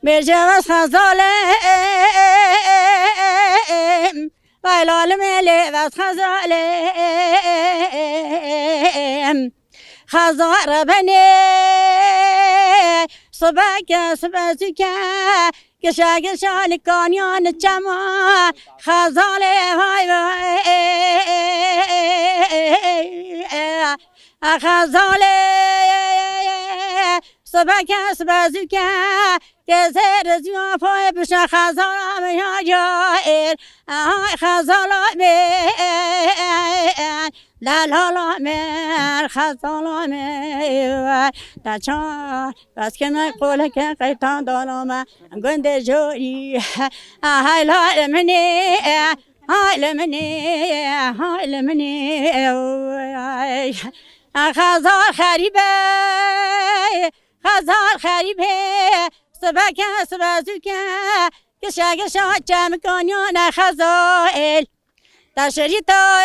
بجواز خزالم ویلال ملی وز خزالم خزار بنی صبح صبح زکه گشا گشا لکانیان چما خزال وای وای خزال صبح صبح زکه گزر زیان پای بشه خزال یا جایر خزال لا لا لا من خزال من تچار بس که من قوله که قیتان دارم گنده جوری های لا منی های لمنی های لمنی خزال خریبه خزال خریبه صبح که صبح زوکه گشا گشا چمکانیان خزائل در شریطا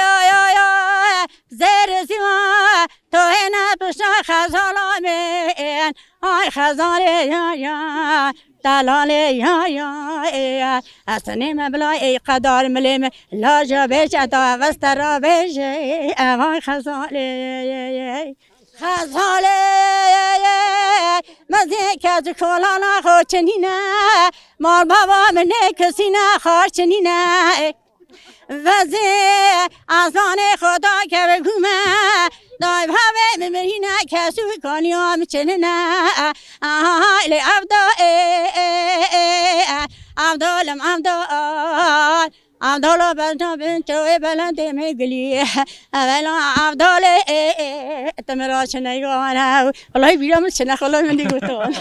زیر زیما تو هنه پشت خزالامین آی خزاله یا دلال یا اصنی مبلای ای قدار ملیم لاجا بیش اتا وسترا بیش آی خزاله خزاله مزه که کلانا خوچنینه مار بابا منه کسی نه خوچنینه وزه آسان خدا که بگومه دای بابه ممرینه کسو کنیم چنینه آهایل عبدالم عبدالله بلنا بنتوی بلنده میگلی اولا عبدالله تمرا چنگانه والله بیرام چنه خلا من دیگوتون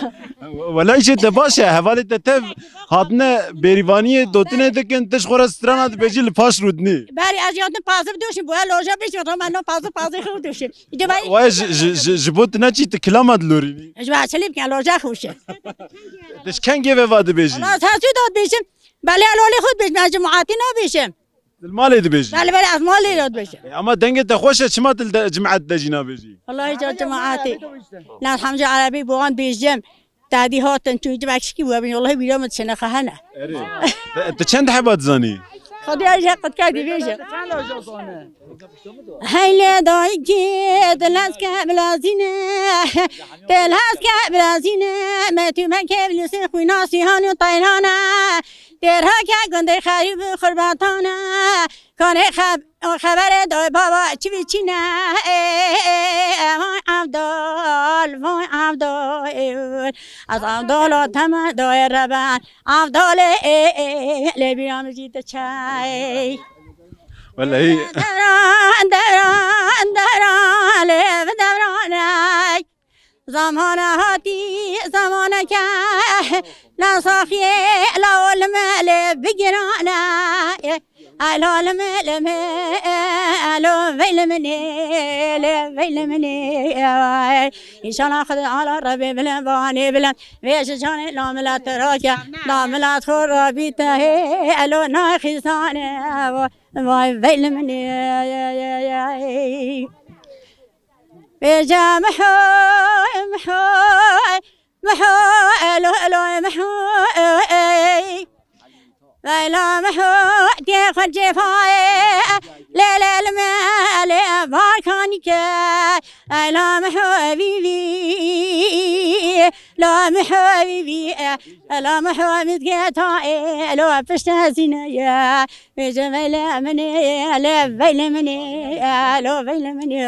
والله چه باشه حوالی تف هاتنه بریوانی دوتنه دکن تش خورا سترانات بجیل پاش رودنی بری از یادن پازر دوشیم باید لوژا بیشیم تو منو پازر خود دوشیم وای جبوت نه چی تکلامات لورینی جبه چلیب که لوژا خوشه تش کنگه و واده بیشی الله تاسو داد بیشیم بله الالی خود بیشیم از جماعتی نبیشیم المال دی بیشی بله از مالی داد بیشیم اما دنگ تخوشه چما تل جماعت دجینا بیشی والله جا جماعتی نه الحمد عربی بوان بیشیم دادی هاتن توی جبکش کی بودن والله بیرام چنه خهنه تو چند حبات زانی خدای حقت کردی بیشیم هیله دایی که دلست که بلازینه دلست که بلازینه متو من که بلیسی خوی ناسیحانی و طیرانه درها که گنده خریب خرباتانه کانه خبر دای بابا چی بیچینه وای عبدال وای عبدال از عبدال تمام دای ربن عبدال لبیرام جیت چای والله دوران زمان هاتی زمان که نصاخیه لول مل بگرانه الال مل الو ویل منی ان شاء الله خد على ربي بلن باني بلن ويش جان لاملات راكا لاملات خرابيته الو ناخيسانه واي ويل مني بجا محو الو محو لا محو دي خرجي فاي لا لا لا باركانك لا محو بيبي لا محو بيبي لا محو مزقيتا لا بشتازينا يا بجمال مني لا بيل مني لا بيل مني